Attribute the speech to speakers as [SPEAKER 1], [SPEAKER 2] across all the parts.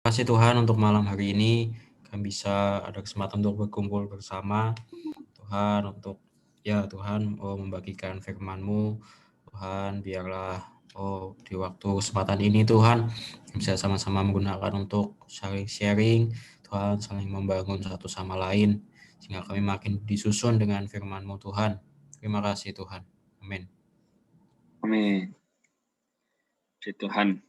[SPEAKER 1] Kasih Tuhan untuk malam hari ini kami bisa ada kesempatan untuk berkumpul bersama Tuhan untuk Tuhan membagikan firman-Mu. Tuhan biarlah di waktu kesempatan ini Tuhan bisa sama-sama menggunakan untuk sharing-sharing Tuhan, saling membangun satu sama lain sehingga kami makin disusun dengan firman-Mu Tuhan. Terima kasih Tuhan. Amin.
[SPEAKER 2] Amin. Puji Tuhan.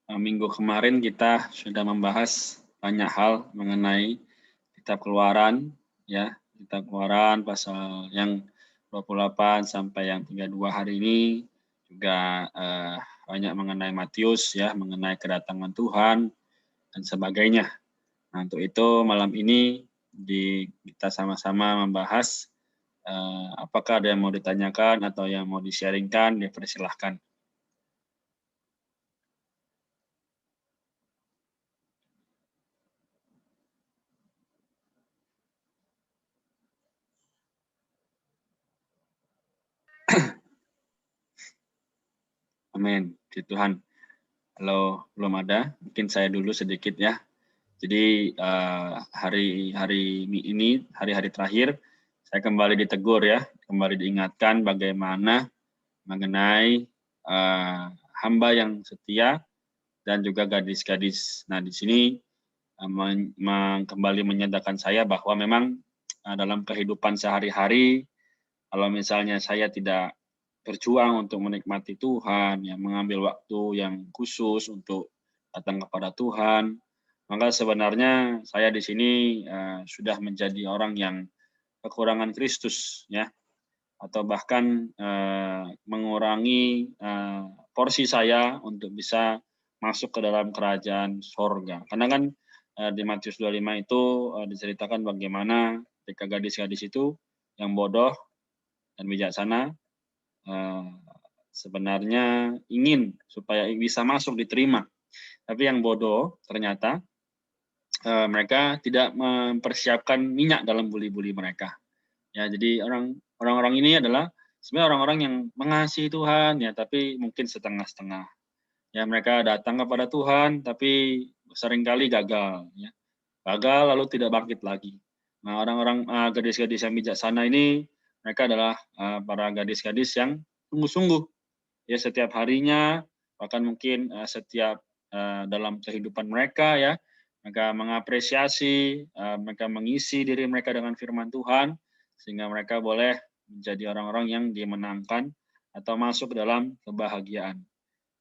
[SPEAKER 2] Minggu kemarin kita sudah membahas banyak hal mengenai kitab Keluaran, ya, kitab Keluaran pasal yang 28 sampai yang 32 hari ini juga banyak mengenai Matius, ya, mengenai kedatangan Tuhan dan sebagainya. Nah, untuk itu malam ini kita sama-sama membahas apakah ada yang mau ditanyakan atau yang mau di-sharingkan, dipersilahkan. Amin, puji Tuhan. Kalau belum ada, mungkin saya dulu sedikit ya. Jadi hari-hari ini, hari-hari terakhir, saya kembali ditegur ya, kembali diingatkan bagaimana mengenai hamba yang setia dan juga gadis-gadis. Nah, di sini kembali menyadarkan saya bahwa memang dalam kehidupan sehari-hari, kalau misalnya saya tidak berjuang untuk menikmati Tuhan, ya, mengambil waktu yang khusus untuk datang kepada Tuhan, maka sebenarnya saya di sini sudah menjadi orang yang kekurangan Kristus, ya, atau bahkan mengurangi porsi saya untuk bisa masuk ke dalam kerajaan sorga. Karena kan di Matius 25 itu diceritakan bagaimana ketika gadis-gadis itu yang bodoh dan bijaksana sebenarnya ingin supaya bisa masuk diterima. Tapi yang bodoh ternyata mereka tidak mempersiapkan minyak dalam buli-buli mereka. Ya, jadi orang-orang ini adalah sebenarnya orang-orang yang mengasihi Tuhan ya, tapi mungkin setengah-setengah. Ya, mereka datang kepada Tuhan tapi seringkali gagal ya. Gagal lalu tidak bangkit lagi. Nah, orang-orang gadis-gadis yang bijaksana ini mereka adalah para gadis-gadis yang sungguh-sungguh ya setiap harinya, bahkan mungkin setiap dalam kehidupan mereka ya, mereka mengapresiasi, mereka mengisi diri mereka dengan firman Tuhan sehingga mereka boleh menjadi orang-orang yang dimenangkan atau masuk dalam kebahagiaan.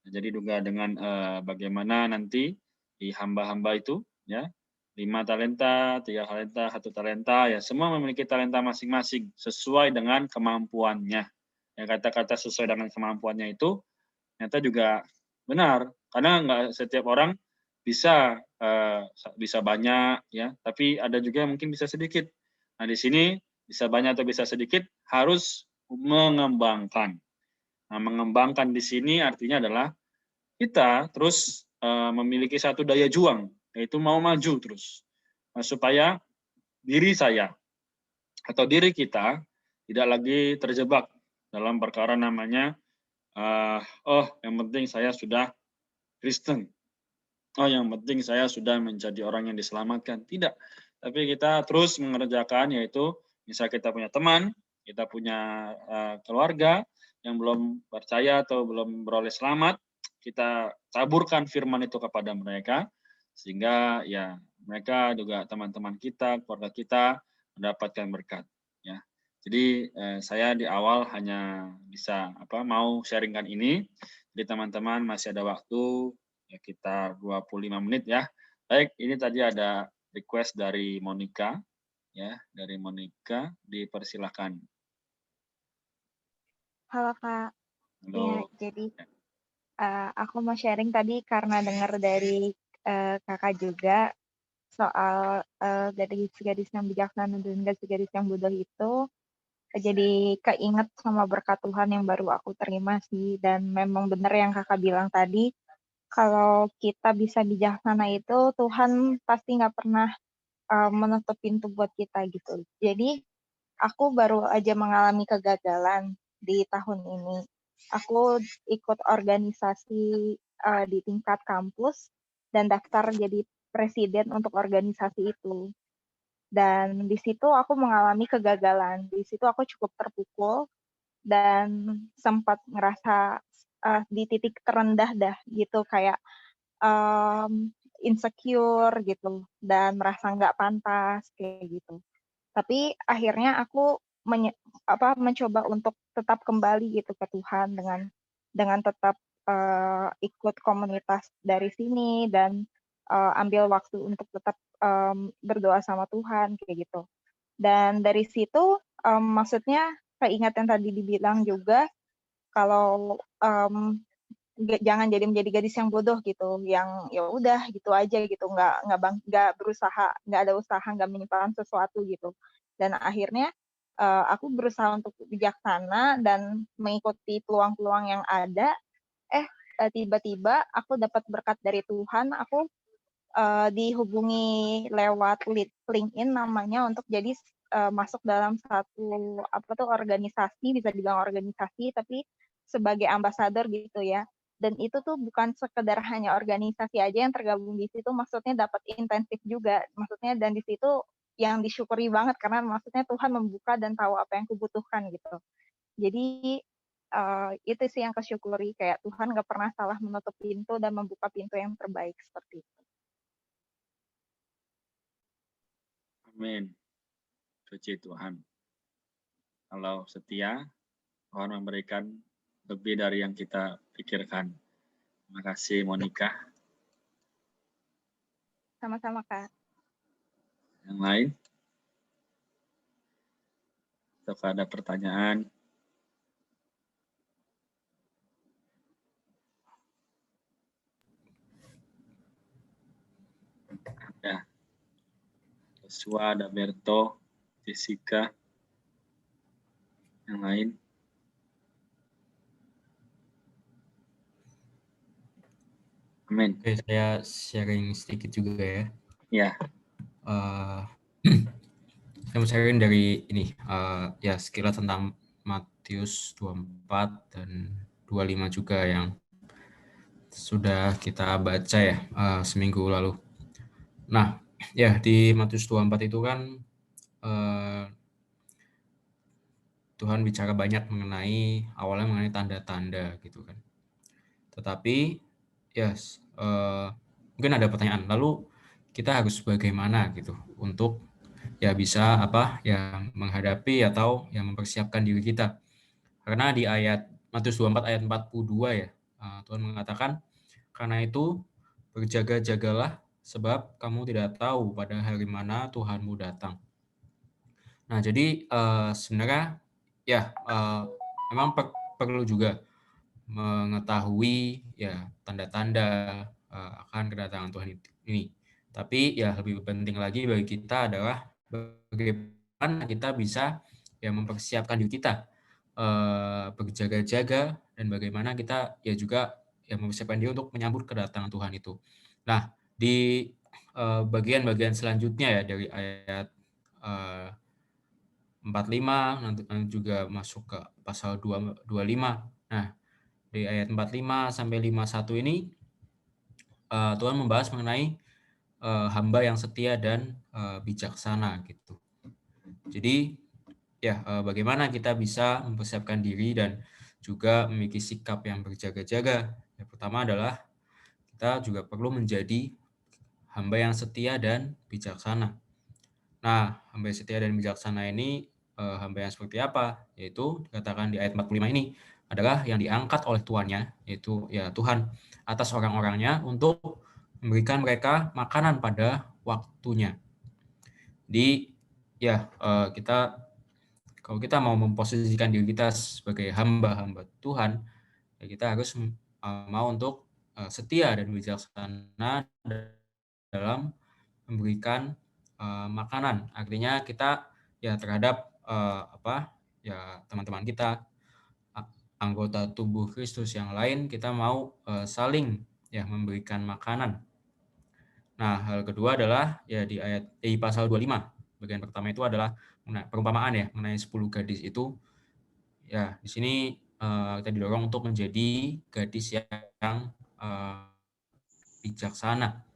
[SPEAKER 2] Nah, jadi juga dengan bagaimana nanti di hamba-hamba itu ya 5 talenta, 3 talenta, 1 talenta, ya semua memiliki talenta masing-masing sesuai dengan kemampuannya. Ya, kata-kata sesuai dengan kemampuannya itu ternyata juga benar, karena nggak setiap orang bisa bisa banyak ya, tapi ada juga yang mungkin bisa sedikit. Nah, di sini bisa banyak atau bisa sedikit harus mengembangkan. Nah, mengembangkan di sini artinya adalah kita terus memiliki satu daya juang, yaitu mau maju terus. Nah, supaya diri saya atau diri kita tidak lagi terjebak dalam perkara namanya yang penting saya sudah Kristen. Oh, yang penting saya sudah menjadi orang yang diselamatkan. Tidak. Tapi kita terus mengerjakan, yaitu misal kita punya teman, kita punya keluarga yang belum percaya atau belum beroleh selamat, kita taburkan firman itu kepada mereka, sehingga ya mereka juga teman-teman kita, keluarga kita mendapatkan berkat. Ya. Jadi saya di awal hanya bisa mau sharingkan ini. Jadi teman-teman masih ada waktu sekitar 25 menit ya. Baik, ini tadi ada request dari Monica ya, dari Monica, dipersilahkan.
[SPEAKER 3] Halo Kak.
[SPEAKER 2] Halo.
[SPEAKER 3] Ya, jadi aku mau sharing tadi karena dengar dari Kakak juga soal gadis-gadis yang bijaksana dan gadis-gadis yang bodoh itu, jadi keinget sama berkat Tuhan yang baru aku terima sih. Dan memang benar yang Kakak bilang tadi, kalau kita bisa bijaksana itu Tuhan pasti nggak pernah menutup pintu buat kita gitu. Jadi aku baru aja mengalami kegagalan di tahun ini. Aku ikut organisasi di tingkat kampus dan daftar jadi presiden untuk organisasi itu. Dan di situ aku mengalami kegagalan. Di situ aku cukup terpukul dan sempat ngerasa di titik terendah dah gitu, kayak insecure gitu dan merasa nggak pantas kayak gitu. Tapi akhirnya aku mencoba untuk tetap kembali gitu ke Tuhan dengan tetap ikut komunitas dari sini dan ambil waktu untuk tetap berdoa sama Tuhan kayak gitu. Dan dari situ maksudnya keingat yang tadi dibilang juga kalau jangan jadi menjadi gadis yang bodoh gitu, yang ya udah gitu aja gitu, nggak berusaha, nggak ada usaha, nggak menyimpan sesuatu gitu. Dan akhirnya aku berusaha untuk bijaksana dan mengikuti peluang-peluang yang ada. Tiba-tiba aku dapat berkat dari Tuhan, aku dihubungi lewat LinkedIn namanya untuk jadi masuk dalam satu organisasi, bisa dibilang organisasi, tapi sebagai ambasador gitu ya. Dan itu tuh bukan sekedar hanya organisasi aja yang tergabung di situ, maksudnya dapat intensif juga, maksudnya, dan di situ yang disyukuri banget karena maksudnya Tuhan membuka dan tahu apa yang kubutuhkan gitu. Jadi itu sih yang kesyukuri, kayak Tuhan gak pernah salah menutup pintu dan membuka pintu yang terbaik seperti itu.
[SPEAKER 2] Amin. Puji Tuhan. Kalau setia, Tuhan memberikan lebih dari yang kita pikirkan. Terima kasih, Monica.
[SPEAKER 3] Sama-sama, Kak.
[SPEAKER 2] Yang lain? Apakah ada pertanyaan? Ada. Joshua, ada Berto, Jessica. Yang lain? Amin.
[SPEAKER 1] Oke, saya sharing sedikit juga ya.
[SPEAKER 2] Ya.
[SPEAKER 1] Saya mau sharing dari ini, ya sekilas tentang Matius 24 dan 25 juga yang sudah kita baca ya seminggu lalu. Nah, ya di Matius 24 itu kan Tuhan bicara banyak awalnya mengenai tanda-tanda gitu kan. Tetapi yes, mungkin ada pertanyaan, lalu kita harus bagaimana gitu untuk ya bisa menghadapi atau mempersiapkan diri kita. Karena di Matius 24 ayat 42 ya, Tuhan mengatakan, karena itu berjaga-jagalah sebab kamu tidak tahu pada hari mana Tuhanmu datang. Nah, jadi sebenarnya ya memang perlu juga mengetahui ya tanda-tanda akan kedatangan Tuhan ini. Tapi ya lebih penting lagi bagi kita adalah bagaimana kita bisa ya mempersiapkan diri kita berjaga-jaga dan bagaimana kita ya juga ya mempersiapkan diri untuk menyambut kedatangan Tuhan itu. Nah, di bagian-bagian selanjutnya ya dari ayat 45 nanti juga masuk ke pasal 25. Nah, di ayat 45 sampai 51 ini Tuhan membahas mengenai hamba yang setia dan bijaksana gitu. Jadi ya bagaimana kita bisa mempersiapkan diri dan juga memiliki sikap yang berjaga-jaga. Yang pertama adalah kita juga perlu menjadi hamba yang setia dan bijaksana. Nah, hamba yang setia dan bijaksana ini hamba yang seperti apa? Yaitu dikatakan di ayat 45 ini adalah yang diangkat oleh tuannya, yaitu ya Tuhan atas orang-orangnya untuk memberikan mereka makanan pada waktunya. Kalau kita mau memposisikan diri kita sebagai hamba-hamba Tuhan, ya kita harus mau untuk setia dan bijaksana dalam memberikan makanan. Artinya kita ya terhadap teman-teman kita, anggota tubuh Kristus yang lain, kita mau saling ya memberikan makanan. Nah, hal kedua adalah ya di pasal 25. Bagian pertama itu adalah perumpamaan ya mengenai 10 gadis itu. Ya, di sini kita didorong untuk menjadi gadis yang bijaksana.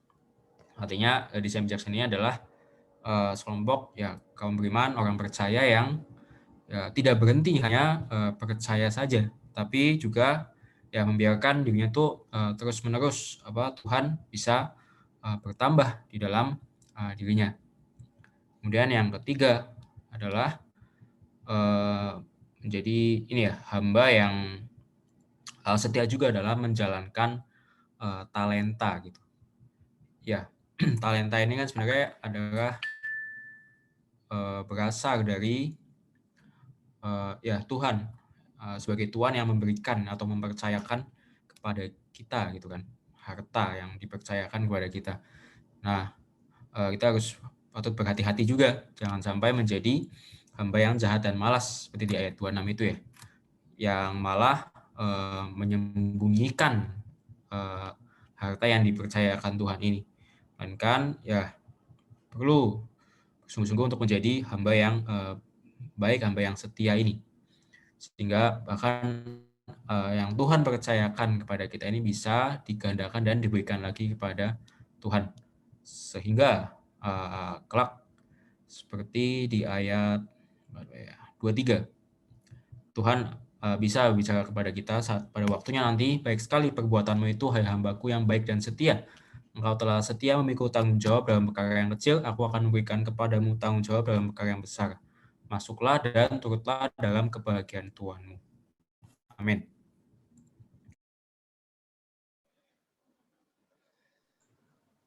[SPEAKER 1] Artinya desain bijaksana ini adalah sekelompok ya kaum beriman, orang percaya yang ya, tidak berhenti hanya percaya saja, tapi juga ya membiarkan dirinya tuh terus-menerus Tuhan bisa bertambah di dalam dirinya. Kemudian yang ketiga adalah menjadi ini ya hamba yang setia juga dalam menjalankan talenta gitu. Ya, talenta ini kan sebenarnya adalah berasal dari ya Tuhan sebagai Tuhan yang memberikan atau mempercayakan kepada kita gitu kan, harta yang dipercayakan kepada kita. Nah, kita harus patut berhati-hati juga, jangan sampai menjadi hamba yang jahat dan malas seperti di ayat 26 itu ya, yang malah menyembunyikan harta yang dipercayakan Tuhan ini. Melainkan ya perlu sungguh-sungguh untuk menjadi hamba yang baik, hamba yang setia ini. Sehingga bahkan yang Tuhan percayakan kepada kita ini bisa digandakan dan diberikan lagi kepada Tuhan. Sehingga kelak seperti di ayat 23, Tuhan bisa bicara kepada kita saat pada waktunya nanti, baik sekali perbuatanmu itu, hai hambaku yang baik dan setia. Engkau telah setia memikul tanggung jawab dalam perkara yang kecil, aku akan memberikan kepadamu tanggung jawab dalam perkara yang besar. Masuklah dan turutlah dalam kebahagiaan Tuhanmu. Amin.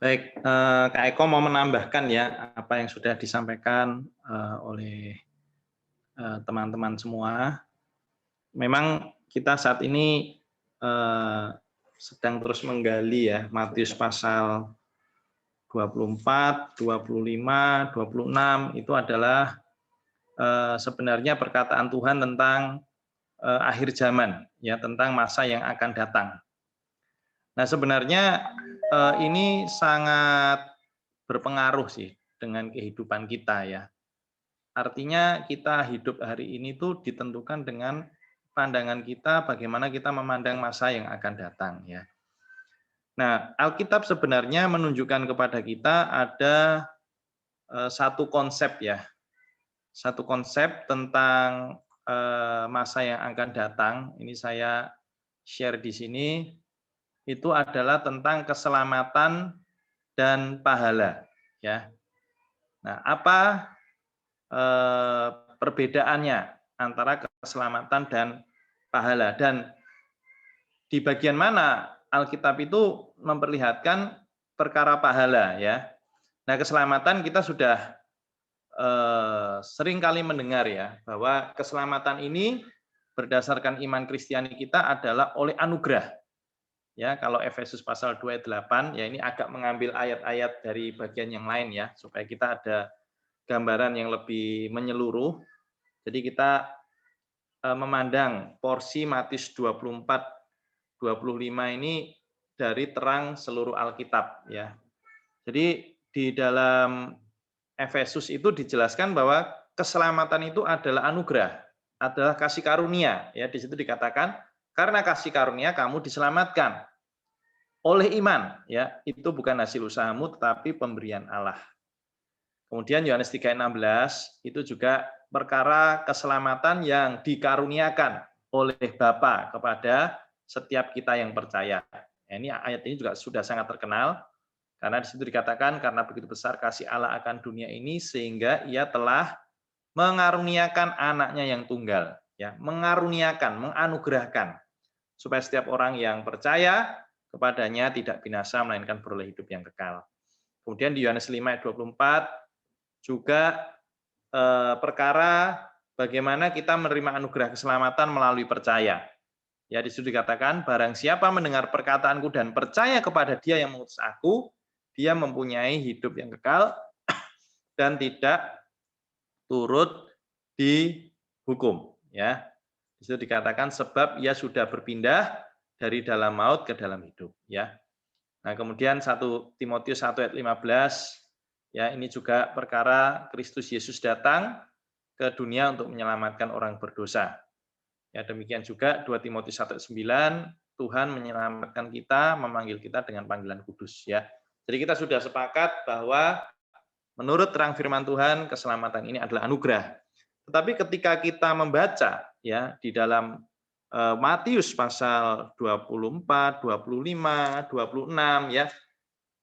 [SPEAKER 4] Baik, Kak Eko mau menambahkan ya apa yang sudah disampaikan oleh teman-teman semua. Memang kita saat ini sedang terus menggali ya Matius pasal 24, 25, 26 itu adalah sebenarnya perkataan Tuhan tentang akhir zaman ya, tentang masa yang akan datang. Nah, sebenarnya ini sangat berpengaruh sih dengan kehidupan kita ya. Artinya kita hidup hari ini tuh ditentukan dengan pandangan kita bagaimana kita memandang masa yang akan datang ya. Nah, Alkitab sebenarnya menunjukkan kepada kita ada satu konsep ya. Satu konsep tentang masa yang akan datang. Ini saya share di sini. Itu adalah tentang keselamatan dan pahala ya. Nah, apa perbedaannya antara keselamatan dan pahala, dan di bagian mana Alkitab itu memperlihatkan perkara pahala ya. Nah, keselamatan kita sudah sering kali mendengar ya bahwa keselamatan ini berdasarkan iman Kristiani kita adalah oleh anugerah. Ya, kalau Efesus pasal 2 ayat 8 ya, ini agak mengambil ayat-ayat dari bagian yang lain ya supaya kita ada gambaran yang lebih menyeluruh. Jadi kita memandang porsi Matius 24 25 ini dari terang seluruh Alkitab ya. Jadi di dalam Efesus itu dijelaskan bahwa keselamatan itu adalah anugerah, adalah kasih karunia ya. Di situ dikatakan karena kasih karunia kamu diselamatkan oleh iman ya. Itu bukan hasil usahamu tetapi pemberian Allah. Kemudian Yohanes 3:16 itu juga perkara keselamatan yang dikaruniakan oleh Bapa kepada setiap kita yang percaya. Nah, ini ayat ini juga sudah sangat terkenal karena di situ dikatakan karena begitu besar kasih Allah akan dunia ini sehingga Ia telah mengaruniakan anaknya yang tunggal, ya, mengaruniakan, menganugerahkan supaya setiap orang yang percaya kepadanya tidak binasa melainkan beroleh hidup yang kekal. Kemudian di Yohanes 5:24 juga perkara bagaimana kita menerima anugerah keselamatan melalui percaya. Ya, di situ dikatakan, barang siapa mendengar perkataanku dan percaya kepada Dia yang mengutus aku, dia mempunyai hidup yang kekal dan tidak turut dihukum. Ya, di situ dikatakan sebab ia sudah berpindah dari dalam maut ke dalam hidup. Ya. Nah, kemudian 1 Timotius 1 ayat 15, ya ini juga perkara Kristus Yesus datang ke dunia untuk menyelamatkan orang berdosa. Ya, demikian juga 2 Timotius 1:9 Tuhan menyelamatkan kita, memanggil kita dengan panggilan kudus ya. Jadi kita sudah sepakat bahwa menurut terang firman Tuhan keselamatan ini adalah anugerah. Tetapi ketika kita membaca ya di dalam Matius pasal 24, 25, 26 ya.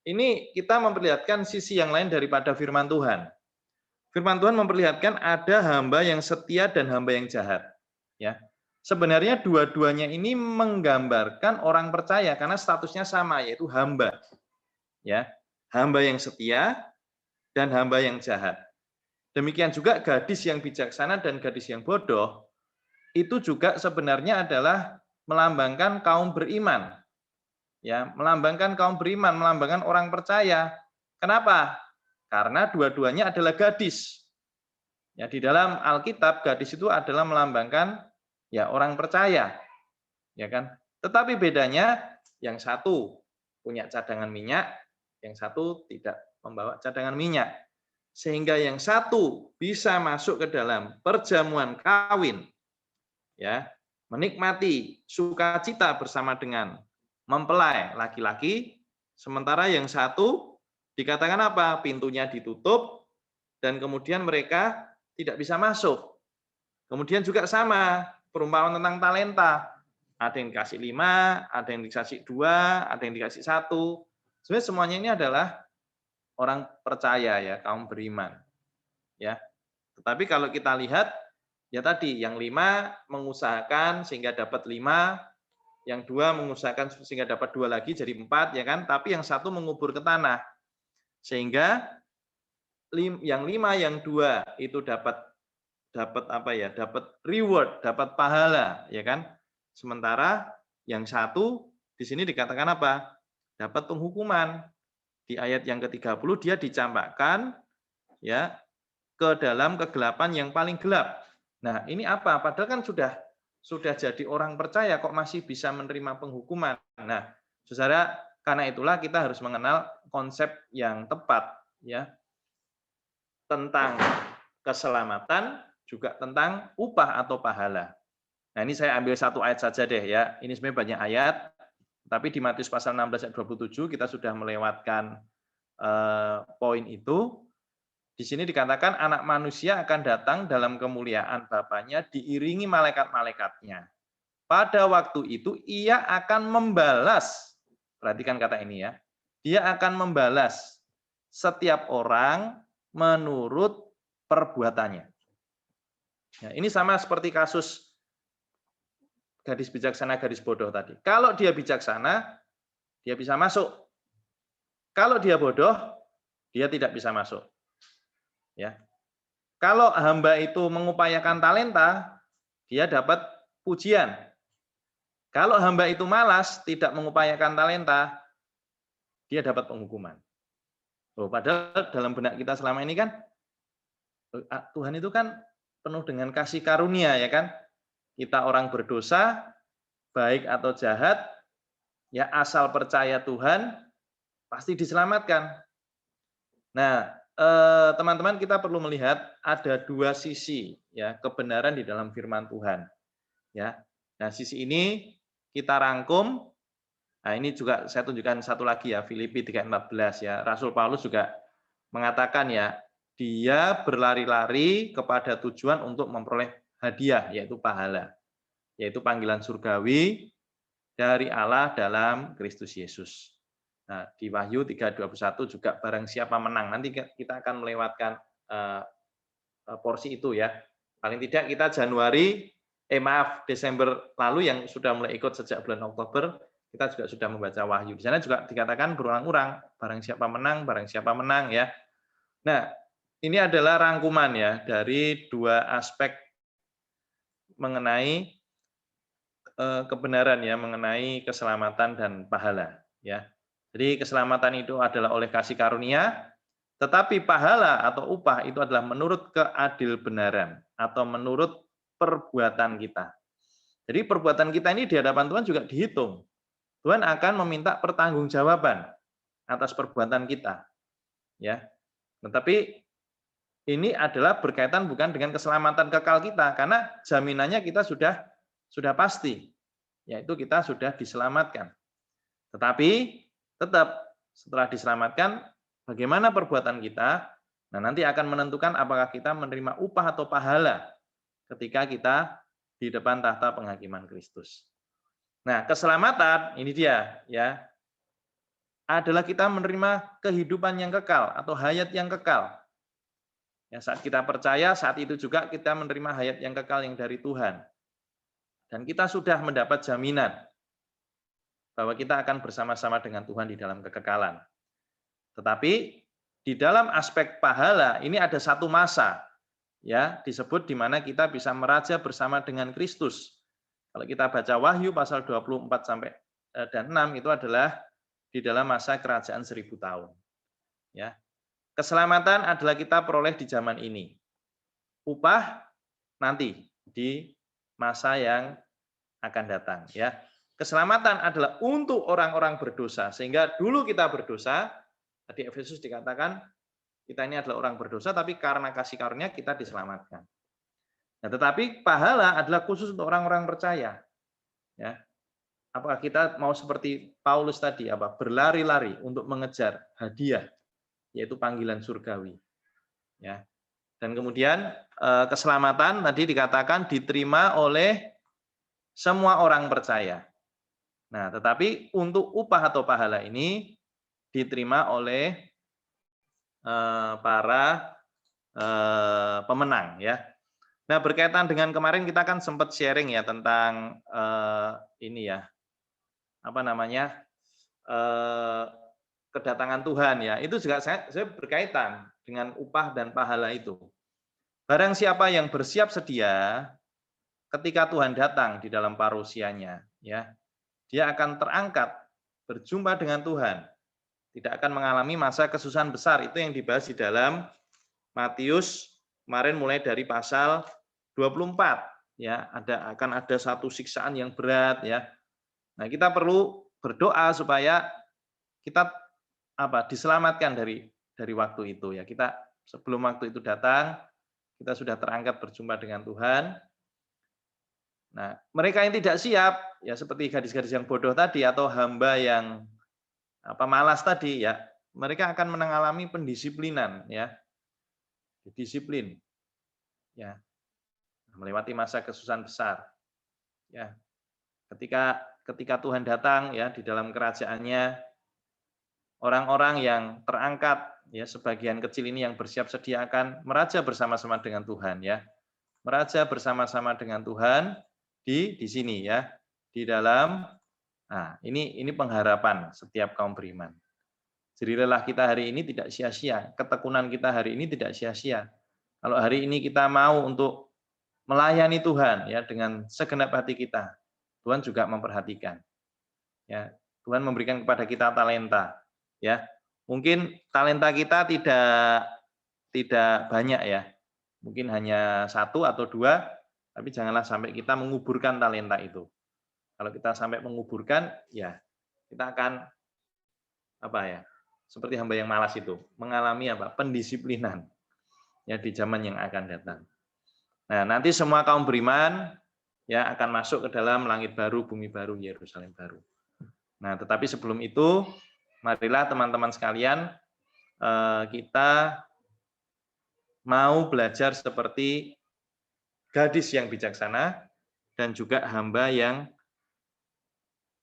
[SPEAKER 4] Ini kita memperlihatkan sisi yang lain daripada firman Tuhan. Firman Tuhan memperlihatkan ada hamba yang setia dan hamba yang jahat. Ya, sebenarnya dua-duanya ini menggambarkan orang percaya karena statusnya sama, yaitu hamba. Ya, hamba yang setia dan hamba yang jahat. Demikian juga gadis yang bijaksana dan gadis yang bodoh itu juga sebenarnya adalah melambangkan kaum beriman. Ya, melambangkan kaum beriman, melambangkan orang percaya. Kenapa? Karena dua-duanya adalah gadis. Ya, di dalam Alkitab gadis itu adalah melambangkan ya orang percaya. Ya kan? Tetapi bedanya yang satu punya cadangan minyak, yang satu tidak membawa cadangan minyak. Sehingga yang satu bisa masuk ke dalam perjamuan kawin. Ya, menikmati sukacita bersama dengan mempelai laki-laki, sementara yang satu dikatakan apa? Pintunya ditutup dan kemudian mereka tidak bisa masuk. Kemudian juga sama, perumpamaan tentang talenta. Ada yang dikasih 5, ada yang dikasih 2, ada yang dikasih 1. Sebenarnya semuanya ini adalah orang percaya ya, kaum beriman. Ya. Tetapi kalau kita lihat ya tadi yang 5 mengusahakan sehingga dapat 5, yang 2 mengusahakan sehingga dapat 2 lagi jadi 4 ya kan, tapi yang 1 mengubur ke tanah. Sehingga yang 5, yang 2 itu dapat apa ya? Dapat reward, dapat pahala ya kan. Sementara yang 1 di sini dikatakan apa? Dapat penghukuman. Di ayat yang ke-30 dia dicampakkan ya ke dalam kegelapan yang paling gelap. Nah, ini apa? Padahal kan sudah jadi orang percaya kok masih bisa menerima penghukuman. Nah, Saudara, karena itulah kita harus mengenal konsep yang tepat ya tentang keselamatan juga tentang upah atau pahala. Nah, ini saya ambil satu ayat saja deh ya. Ini sebenarnya banyak ayat, tapi di Matius pasal 16 ayat 27 kita sudah melewatkan poin itu. Di sini dikatakan anak manusia akan datang dalam kemuliaan Bapaknya diiringi malaikat-malaikatnya. Pada waktu itu ia akan membalas, perhatikan kata ini ya, dia akan membalas setiap orang menurut perbuatannya. Nah, ini sama seperti kasus gadis bijaksana, gadis bodoh tadi. Kalau dia bijaksana, dia bisa masuk. Kalau dia bodoh, dia tidak bisa masuk. Ya. Kalau hamba itu mengupayakan talenta, dia dapat pujian. Kalau hamba itu malas, tidak mengupayakan talenta, dia dapat penghukuman. Oh, padahal dalam benak kita selama ini kan, Tuhan itu kan penuh dengan kasih karunia, ya kan? Kita orang berdosa, baik atau jahat, ya asal percaya Tuhan, pasti diselamatkan. Nah, teman-teman kita perlu melihat ada dua sisi ya kebenaran di dalam firman Tuhan ya. Nah, sisi ini kita rangkum. Nah, ini juga saya tunjukkan satu lagi ya, Filipi 3:14 ya. Rasul Paulus juga mengatakan ya, dia berlari-lari kepada tujuan untuk memperoleh hadiah yaitu pahala, yaitu panggilan surgawi dari Allah dalam Kristus Yesus. Nah, di Wahyu 3:21 juga barang siapa menang. Nanti kita akan melewatkan porsi itu ya. Paling tidak kita Desember lalu yang sudah mulai ikut sejak bulan Oktober, kita juga sudah membaca Wahyu. Di sana juga dikatakan berulang-ulang, barang siapa menang ya. Nah, ini adalah rangkuman ya dari dua aspek mengenai kebenaran ya, mengenai keselamatan dan pahala ya. Jadi keselamatan itu adalah oleh kasih karunia, tetapi pahala atau upah itu adalah menurut keadilbenaran atau menurut perbuatan kita. Jadi perbuatan kita ini di hadapan Tuhan juga dihitung. Tuhan akan meminta pertanggungjawaban atas perbuatan kita. Ya. Tetapi ini adalah berkaitan bukan dengan keselamatan kekal kita karena jaminannya kita sudah pasti. yaitu kita sudah diselamatkan. Tetapi tetap setelah diselamatkan, bagaimana perbuatan kita? Nah, nanti akan menentukan apakah kita menerima upah atau pahala ketika kita di depan tahta penghakiman Kristus. Nah, keselamatan ini dia ya, adalah kita menerima kehidupan yang kekal atau hayat yang kekal. Ya, saat kita percaya, saat itu juga kita menerima hayat yang kekal yang dari Tuhan. Dan kita sudah mendapat jaminan bahwa kita akan bersama-sama dengan Tuhan di dalam kekekalan. Tetapi di dalam aspek pahala ini ada satu masa ya disebut di mana kita bisa meraja bersama dengan Kristus. Kalau kita baca Wahyu pasal 24 sampai dan 6 itu adalah di dalam masa kerajaan 1000 tahun. Ya. Keselamatan adalah kita peroleh di zaman ini. Upah nanti di masa yang akan datang ya. Keselamatan adalah untuk orang-orang berdosa, sehingga dulu kita berdosa, tadi Efesus dikatakan kita ini adalah orang berdosa, tapi karena kasih karunia kita diselamatkan. Nah, tetapi pahala adalah khusus untuk orang-orang percaya. Ya. Apakah kita mau seperti Paulus tadi, berlari-lari untuk mengejar hadiah, yaitu panggilan surgawi. Ya. Dan kemudian keselamatan tadi dikatakan diterima oleh semua orang percaya. Nah, tetapi untuk upah atau pahala ini diterima oleh para pemenang ya. Nah, berkaitan dengan kemarin kita kan sempat sharing ya tentang ini ya. Kedatangan Tuhan ya. Itu juga saya berkaitan dengan upah dan pahala itu. Barang siapa yang bersiap sedia ketika Tuhan datang di dalam parusianya ya. Dia akan terangkat berjumpa dengan Tuhan. Tidak akan mengalami masa kesusahan besar. Itu yang dibahas di dalam Matius kemarin mulai dari pasal 24 ya, akan ada satu siksaan yang berat ya. Nah, kita perlu berdoa supaya kita diselamatkan dari waktu itu ya. Kita sebelum waktu itu datang, kita sudah terangkat berjumpa dengan Tuhan. Nah, mereka yang tidak siap, ya seperti gadis-gadis yang bodoh tadi atau hamba yang malas tadi, ya mereka akan mengalami pendisiplinan, ya, disiplin, ya, melewati masa kesusahan besar, ya. Ketika Tuhan datang, ya di dalam kerajaannya, orang-orang yang terangkat, ya sebagian kecil ini yang bersiap sedia akan meraja bersama-sama dengan Tuhan, ya, meraja bersama-sama dengan Tuhan. Di sini ya, di dalam ini pengharapan setiap kaum beriman. Jadi lelah kita hari ini tidak sia-sia, ketekunan kita hari ini tidak sia-sia. Kalau hari ini kita mau untuk melayani Tuhan ya dengan segenap hati kita, Tuhan juga memperhatikan. Ya, Tuhan memberikan kepada kita talenta. Ya, mungkin talenta kita tidak banyak ya, mungkin hanya 1 atau 2. Tapi janganlah sampai kita menguburkan talenta itu. Kalau kita sampai menguburkan, ya kita akan seperti hamba yang malas itu, mengalami pendisiplinan ya di zaman yang akan datang. Nah, nanti semua kaum beriman ya akan masuk ke dalam langit baru, bumi baru, Yerusalem baru. Nah, tetapi sebelum itu, marilah teman-teman sekalian kita mau belajar seperti gadis yang bijaksana dan juga hamba yang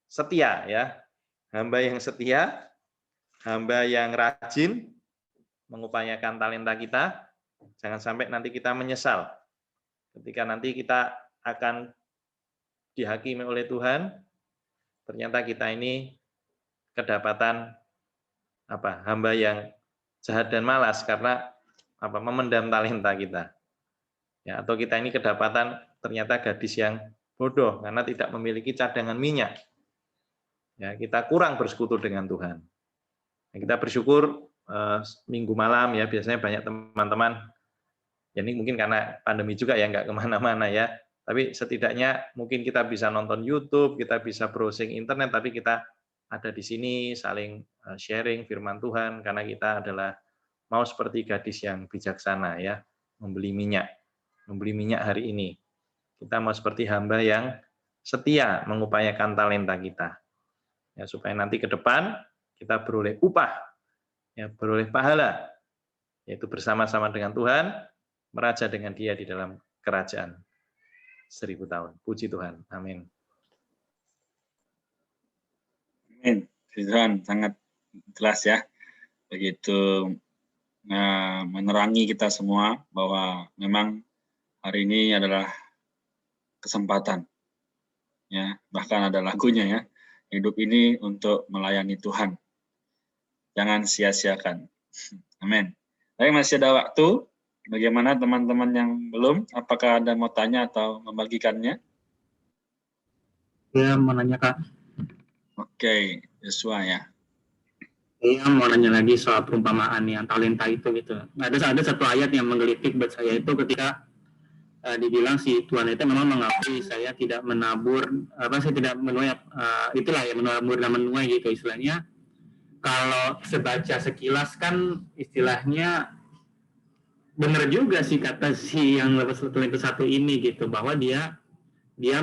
[SPEAKER 4] setia ya. Hamba yang setia, hamba yang rajin mengupayakan talenta kita. Jangan sampai nanti kita menyesal ketika nanti kita akan dihakimi oleh Tuhan. Ternyata kita ini kedapatan hamba yang jahat dan malas karena memendam talenta kita. Ya, atau kita ini kedapatan ternyata gadis yang bodoh karena tidak memiliki cadangan minyak. Ya, kita kurang bersekutu dengan Tuhan. Ya, kita bersyukur minggu malam ya biasanya banyak teman-teman. Ya, ini mungkin karena pandemi juga ya nggak kemana-mana ya. Tapi setidaknya mungkin kita bisa nonton YouTube, kita bisa browsing internet, tapi kita ada di sini saling sharing firman Tuhan karena kita adalah mau seperti gadis yang bijaksana ya, membeli minyak hari ini. Kita mau seperti hamba yang setia mengupayakan talenta kita. Ya, supaya nanti ke depan kita beroleh upah, ya, beroleh pahala, yaitu bersama-sama dengan Tuhan, meraja dengan Dia di dalam kerajaan 1000 tahun. Puji Tuhan. Amin.
[SPEAKER 2] Amin. Tuhan sangat jelas ya. Begitu menerangi kita semua bahwa memang hari ini adalah kesempatan. Ya, bahkan ada lagunya ya. Hidup ini untuk melayani Tuhan. Jangan sia-siakan. Amin. Tapi masih ada waktu. Bagaimana teman-teman yang belum? Apakah ada mau tanya atau membagikannya?
[SPEAKER 5] Saya mau nanya, Kak.
[SPEAKER 2] Oke, Yosua ya.
[SPEAKER 5] Saya mau nanya lagi soal perumpamaan yang talenta itu gitu. Ada satu ayat yang menggelitik buat saya itu ketika dibilang si Tuhan itu memang mengakui saya tidak menabur, saya tidak menuai, itulah ya, menabur dan menuai gitu istilahnya. Kalau sebaca sekilas kan istilahnya benar juga sih kata si yang level satu ini gitu, bahwa dia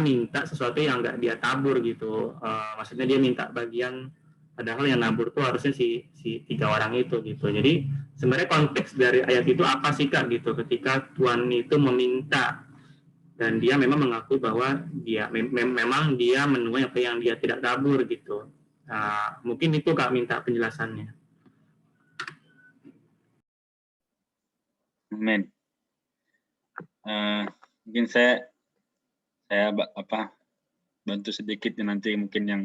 [SPEAKER 5] minta sesuatu yang nggak dia tabur gitu. Maksudnya dia minta bagian, padahal yang nabur tuh harusnya si 3 orang itu gitu. Jadi sebenarnya konteks dari ayat itu apa sih, Kak, gitu, ketika Tuhan itu meminta dan dia memang mengakui bahwa dia memang dia menuai apa yang dia tidak tabur gitu. Mungkin itu, Kak, minta penjelasannya.
[SPEAKER 2] Amin. Mungkin saya bantu sedikit nanti mungkin yang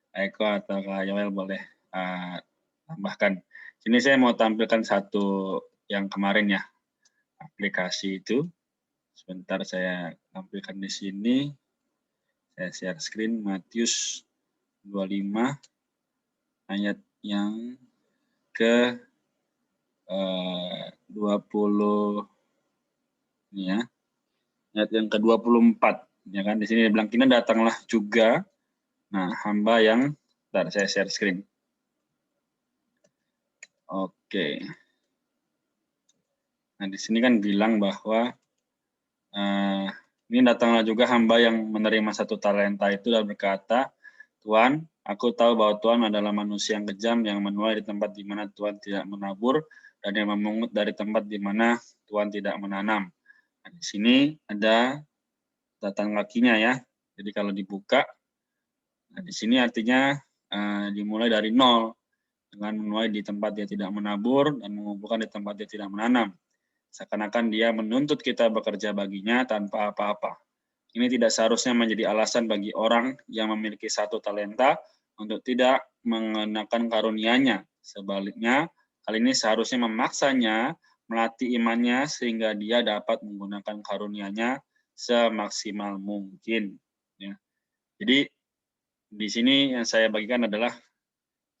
[SPEAKER 2] Eko atau Kak Yoel boleh tambahkan. Sini saya mau tampilkan satu yang kemarin ya, aplikasi itu. Sebentar saya tampilkan di sini. Saya share screen Matius 25 ayat yang ke 20 ini ya. Ayat yang ke-24 ya kan, di sini dia bilang, kini datanglah juga hamba yang, bentar saya share screen. Oke. Nah, di sini kan bilang bahwa ini datanglah juga hamba yang menerima 1 talenta itu dan berkata, Tuhan, aku tahu bahwa Tuhan adalah manusia yang kejam yang menuai di tempat di mana Tuhan tidak menabur dan yang memungut dari tempat di mana Tuhan tidak menanam. Nah, di sini ada catatan kakinya ya. Jadi kalau dibuka, nah di sini artinya dimulai dari 0 dengan menuai di tempat dia tidak menabur dan mengumpulkan di tempat dia tidak menanam. Seakan-akan dia menuntut kita bekerja baginya tanpa apa-apa. Ini tidak seharusnya menjadi alasan bagi orang yang memiliki 1 talenta untuk tidak mengenakan karunia-Nya. Sebaliknya, hal ini seharusnya memaksanya melatih imannya sehingga dia dapat menggunakan karunia-Nya semaksimal mungkin. Ya. Jadi di sini yang saya bagikan adalah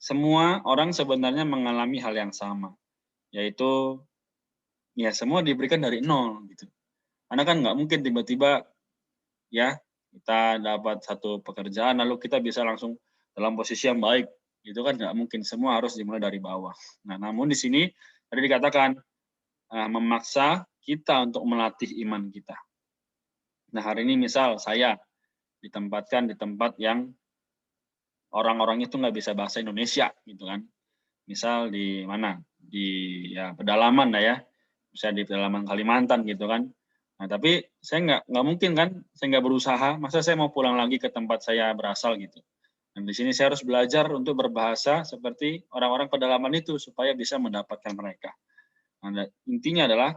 [SPEAKER 2] semua orang sebenarnya mengalami hal yang sama, yaitu ya semua diberikan dari 0 gitu. Karena kan nggak mungkin tiba-tiba ya kita dapat 1 pekerjaan lalu kita bisa langsung dalam posisi yang baik. Itu kan nggak mungkin, semua harus dimulai dari bawah. Nah, namun di sini tadi dikatakan memaksa kita untuk melatih iman kita. Nah, hari ini misal saya ditempatkan di tempat yang orang-orang itu nggak bisa bahasa Indonesia gitu kan. Misal di mana? Di ya pedalaman lah ya. Bisa di pedalaman Kalimantan gitu kan. Nah, tapi saya nggak mungkin kan, saya nggak berusaha, masa saya mau pulang lagi ke tempat saya berasal gitu. Dan di sini saya harus belajar untuk berbahasa seperti orang-orang pedalaman itu supaya bisa mendapatkan mereka. Nah, intinya adalah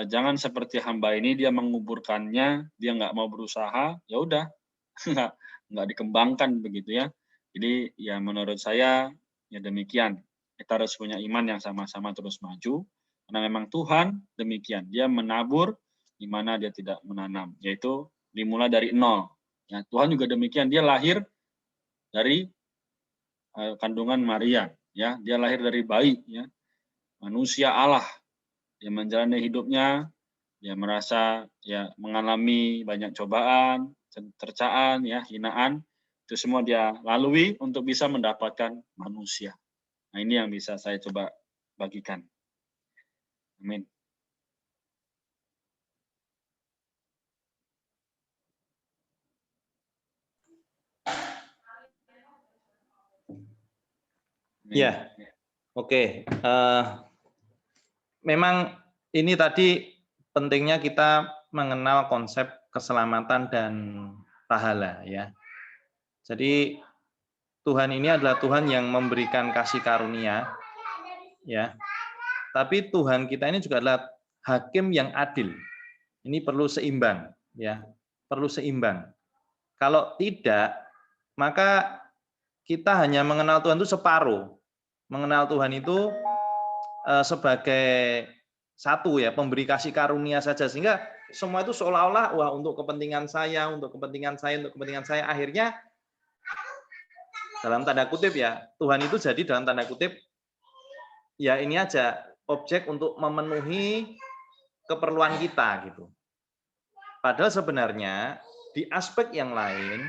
[SPEAKER 2] jangan seperti hamba ini, dia menguburkannya, dia nggak mau berusaha, ya udah nggak dikembangkan begitu ya. Jadi ya menurut saya ya demikian. Kita harus punya iman yang sama-sama terus maju. Karena memang Tuhan demikian. Dia menabur di mana dia tidak menanam, yaitu dimulai dari 0. Ya, Tuhan juga demikian. Dia lahir dari kandungan Maria. Ya, dia lahir dari bayi. Ya, manusia Allah. Dia menjalani hidupnya. Dia merasa ya mengalami banyak cobaan, cercaan, ya hinaan. Itu semua dia lalui untuk bisa mendapatkan manusia. Nah, ini yang bisa saya coba bagikan. Amin.
[SPEAKER 4] Ya, oke. Memang ini tadi pentingnya kita mengenal konsep keselamatan dan pahala ya. Jadi Tuhan ini adalah Tuhan yang memberikan kasih karunia ya. Tapi Tuhan kita ini juga adalah hakim yang adil. Ini perlu seimbang ya. Perlu seimbang. Kalau tidak, maka kita hanya mengenal Tuhan itu separuh. Mengenal Tuhan itu sebagai satu ya, pemberi kasih karunia saja, sehingga semua itu seolah-olah wah untuk kepentingan saya, untuk kepentingan saya, untuk kepentingan saya. Akhirnya dalam tanda kutip ya, Tuhan itu jadi dalam tanda kutip ya ini aja objek untuk memenuhi keperluan kita gitu. Padahal sebenarnya di aspek yang lain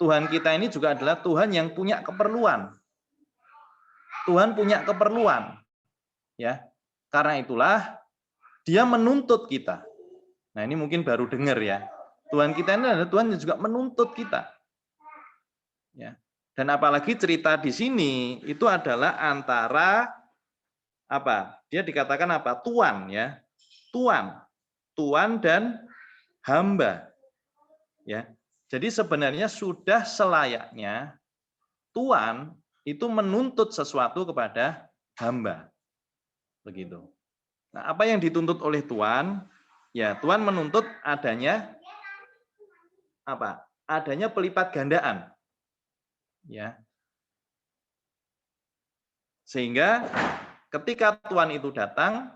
[SPEAKER 4] Tuhan kita ini juga adalah Tuhan yang punya keperluan. Tuhan punya keperluan. Ya. Karena itulah Dia menuntut kita. Nah, ini mungkin baru dengar ya. Tuhan kita ini adalah Tuhan yang juga menuntut kita. Ya. Dan apalagi cerita di sini itu adalah antara apa? Dia dikatakan apa? Tuan ya. Tuan dan hamba. Ya. Jadi sebenarnya sudah selayaknya Tuan itu menuntut sesuatu kepada hamba. Begitu. Nah, apa yang dituntut oleh Tuan? Ya, Tuan menuntut adanya apa? Adanya pelipat gandaan. Ya. Sehingga ketika Tuan itu datang,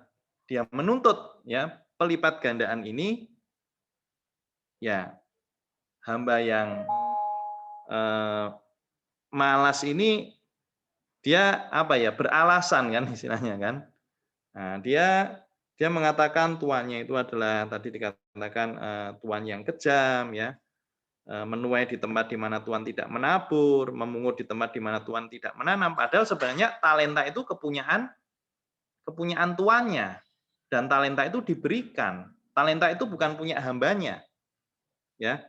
[SPEAKER 4] dia menuntut ya pelipat gandaan ini ya hamba yang malas ini dia apa ya beralasan kan istilahnya kan. Nah, dia mengatakan tuannya itu adalah tadi dikatakan tuan yang kejam ya, menuai di tempat di mana Tuhan tidak menabur, memungut di tempat di mana Tuhan tidak menanam. Padahal sebenarnya talenta itu kepunyaan tuannya, dan talenta itu diberikan. Talenta itu bukan punya hambanya, ya.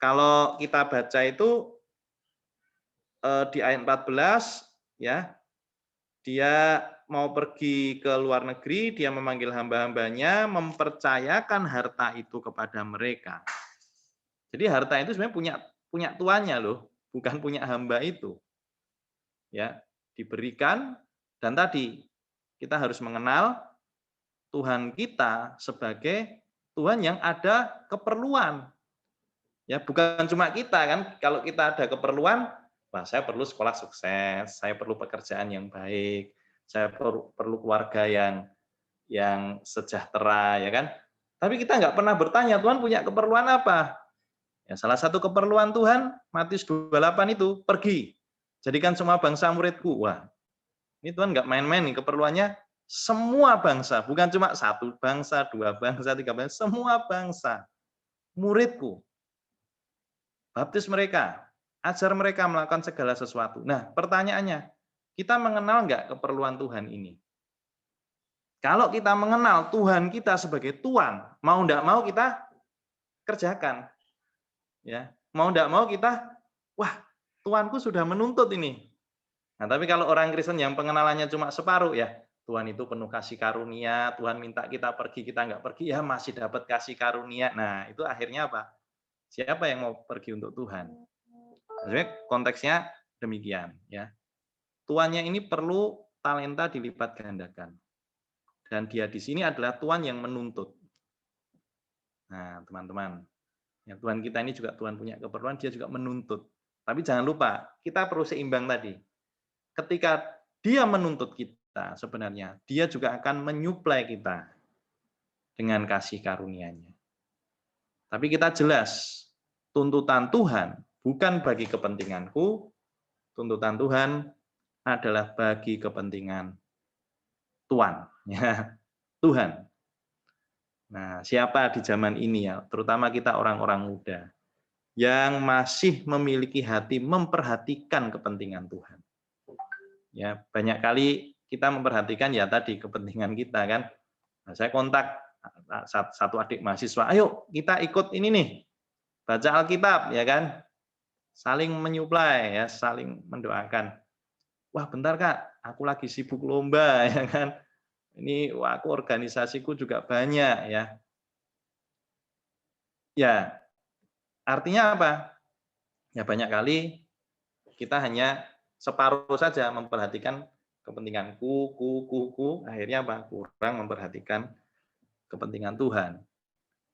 [SPEAKER 4] Kalau kita baca itu di ayat 14, ya, dia mau pergi ke luar negeri, dia memanggil hamba-hambanya, mempercayakan harta itu kepada mereka. Jadi harta itu sebenarnya punya tuannya loh, bukan punya hamba itu. Ya, diberikan, dan tadi kita harus mengenal Tuhan kita sebagai Tuhan yang ada keperluan. Ya, bukan cuma kita kan, kalau kita ada keperluan, wah saya perlu sekolah sukses, saya perlu pekerjaan yang baik, saya perlu keluarga yang sejahtera, ya kan? Tapi kita nggak pernah bertanya, Tuhan punya keperluan apa? Ya, salah satu keperluan Tuhan, Matius 28 itu, pergi, jadikan semua bangsa muridku. Wah, ini Tuhan nggak main-main nih, keperluannya semua bangsa, bukan cuma satu bangsa, dua bangsa, tiga bangsa, semua bangsa, muridku. Baptis mereka, ajar mereka melakukan segala sesuatu. Nah, pertanyaannya, kita mengenal nggak keperluan Tuhan ini? Kalau kita mengenal Tuhan kita sebagai Tuan, mau nggak mau kita kerjakan. Ya, mau nggak mau kita, wah, Tuanku sudah menuntut ini. Nah, tapi kalau orang Kristen yang pengenalannya cuma separuh, ya, Tuhan itu penuh kasih karunia, Tuhan minta kita pergi, kita nggak pergi, ya masih dapat kasih karunia. Nah, itu akhirnya apa? Siapa yang mau pergi untuk Tuhan? Sebenarnya konteksnya demikian, ya. Tuannya ini perlu talenta dilipat gandakan, dan dia di sini adalah Tuhan yang menuntut. Nah, teman-teman, ya, Tuhan kita ini juga Tuhan punya keperluan, dia juga menuntut. Tapi jangan lupa, kita perlu seimbang tadi. Ketika dia menuntut kita, sebenarnya dia juga akan menyuplai kita dengan kasih karunia-Nya. Tapi kita jelas, tuntutan Tuhan bukan bagi kepentinganku, tuntutan Tuhan adalah bagi kepentingan Tuhan, ya, Tuhan. Nah, siapa di zaman ini ya, terutama kita orang-orang muda, yang masih memiliki hati memperhatikan kepentingan Tuhan. Ya, banyak kali kita memperhatikan ya tadi kepentingan kita kan. Nah, saya kontak satu adik mahasiswa, ayo kita ikut ini nih, baca Alkitab ya kan, saling menyuplai ya, saling mendoakan. wah bentar Kak, aku lagi sibuk lomba ya kan. Ini wah aku organisasiku juga banyak ya. Ya, artinya apa? Ya banyak kali kita hanya separuh saja memperhatikan kepentingan ku, akhirnya apa? Kurang memperhatikan kepentingan Tuhan.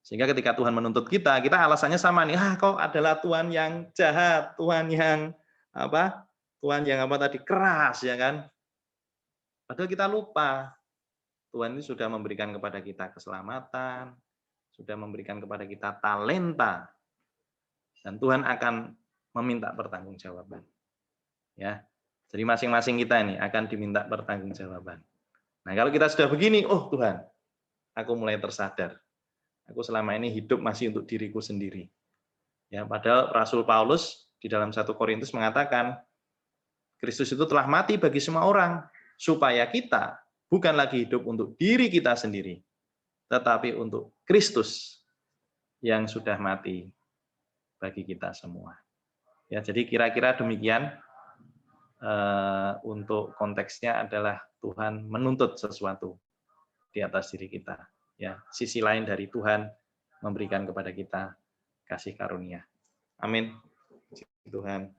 [SPEAKER 4] Sehingga ketika Tuhan menuntut kita, kita alasannya sama nih, kau adalah Tuhan yang jahat, Tuhan yang apa? Tuhan yang apa tadi keras ya kan? Padahal kita lupa Tuhan ini sudah memberikan kepada kita keselamatan, sudah memberikan kepada kita talenta, dan Tuhan akan meminta pertanggungjawaban. Ya, jadi masing-masing kita ini akan diminta pertanggungjawaban. Nah, kalau kita sudah begini, oh Tuhan, aku mulai tersadar. Aku selama ini hidup masih untuk diriku sendiri. Ya, padahal Rasul Paulus di dalam 1 Korintus mengatakan, Kristus itu telah mati bagi semua orang, supaya kita bukan lagi hidup untuk diri kita sendiri, tetapi untuk Kristus yang sudah mati bagi kita semua. Ya, jadi kira-kira demikian. Untuk konteksnya adalah Tuhan menuntut sesuatu di atas diri kita. Ya, sisi lain dari Tuhan memberikan kepada kita kasih karunia. Amin. Tuhan.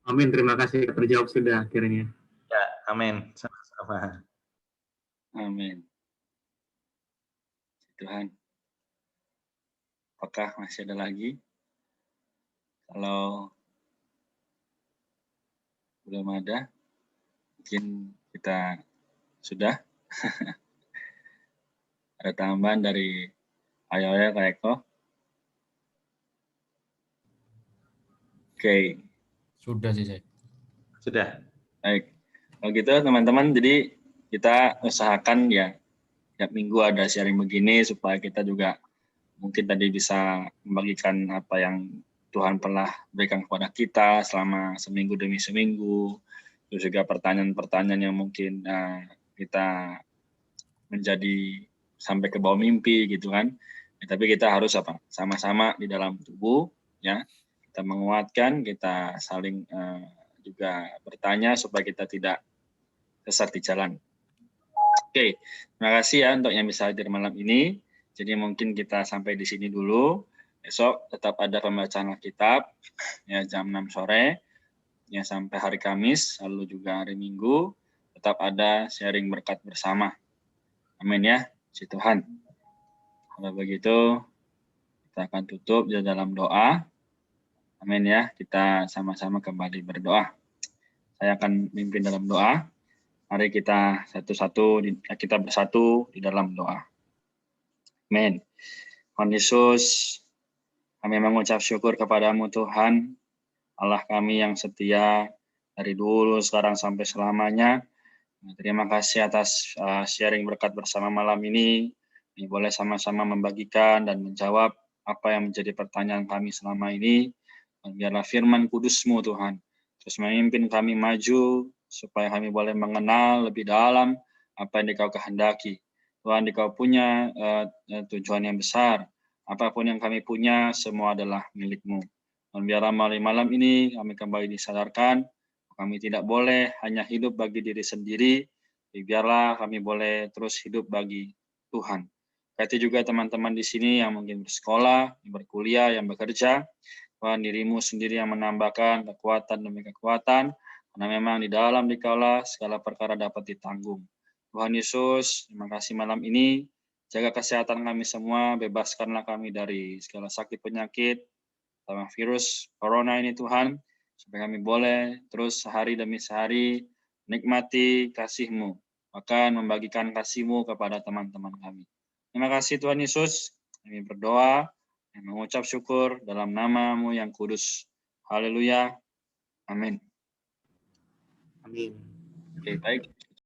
[SPEAKER 5] Amin. Terima kasih terjawab sudah akhirnya.
[SPEAKER 4] Ya, amin. Sama-sama.
[SPEAKER 2] Amin. Tuhan. Apakah masih ada lagi? Kalau belum ada, mungkin kita sudah. Ada tambahan dari Ayo Kak Eko. Oke.
[SPEAKER 1] Sudah sih saya.
[SPEAKER 4] Sudah.
[SPEAKER 2] Baik. Kalau gitu teman-teman, jadi kita usahakan ya tiap minggu ada sharing begini supaya kita juga mungkin tadi bisa membagikan apa yang Tuhan pernah berikan kepada kita selama seminggu demi seminggu. Terus juga pertanyaan-pertanyaan yang mungkin kita menjadi sampai ke bawah mimpi gitu kan. Ya, tapi kita harus apa? Sama-sama di dalam tubuh ya. Kita menguatkan, kita saling juga bertanya supaya kita tidak sesat di jalan. Oke, terima kasih ya untuk yang bisa hadir malam ini. Jadi mungkin kita sampai di sini dulu. Besok tetap ada pembacaan Alkitab ya jam 6 sore ya sampai hari Kamis, lalu juga hari Minggu tetap ada sharing berkat bersama. Amin ya, puji Tuhan. Kalau begitu kita akan tutup di dalam doa. Amin ya, kita sama-sama kembali berdoa. Saya akan mimpin dalam doa. Mari kita kita bersatu di dalam doa. Amin. Tuhan Yesus, kami mengucap syukur kepadamu Tuhan, Allah kami yang setia dari dulu, sekarang sampai selamanya. Terima kasih atas sharing berkat bersama malam ini. Kami boleh sama-sama membagikan dan menjawab apa yang menjadi pertanyaan kami selama ini. Dan biarlah firman kudus-Mu Tuhan terus memimpin kami maju supaya kami boleh mengenal lebih dalam apa yang Dikau kehendaki. Tuhan, Dikau punya tujuan yang besar. Apapun yang kami punya, semua adalah milik-Mu. Dan biarlah malam ini kami kembali disadarkan, kami tidak boleh hanya hidup bagi diri sendiri, biarlah kami boleh terus hidup bagi Tuhan. Berarti juga teman-teman di sini yang mungkin bersekolah, yang berkuliah, yang bekerja, Tuhan dirimu sendiri yang menambahkan kekuatan demi kekuatan, karena memang di dalam Dikaulah segala perkara dapat ditanggung. Tuhan Yesus, terima kasih malam ini, jaga kesehatan kami semua, bebaskanlah kami dari segala sakit penyakit, sama virus corona ini Tuhan, supaya kami boleh terus sehari demi sehari nikmati kasih-Mu, bahkan membagikan kasih-Mu kepada teman-teman kami. Terima kasih Tuhan Yesus, kami berdoa, dan mengucap syukur dalam nama-Mu yang kudus. Haleluya. Amin.
[SPEAKER 5] Amin.
[SPEAKER 2] Oke, baik.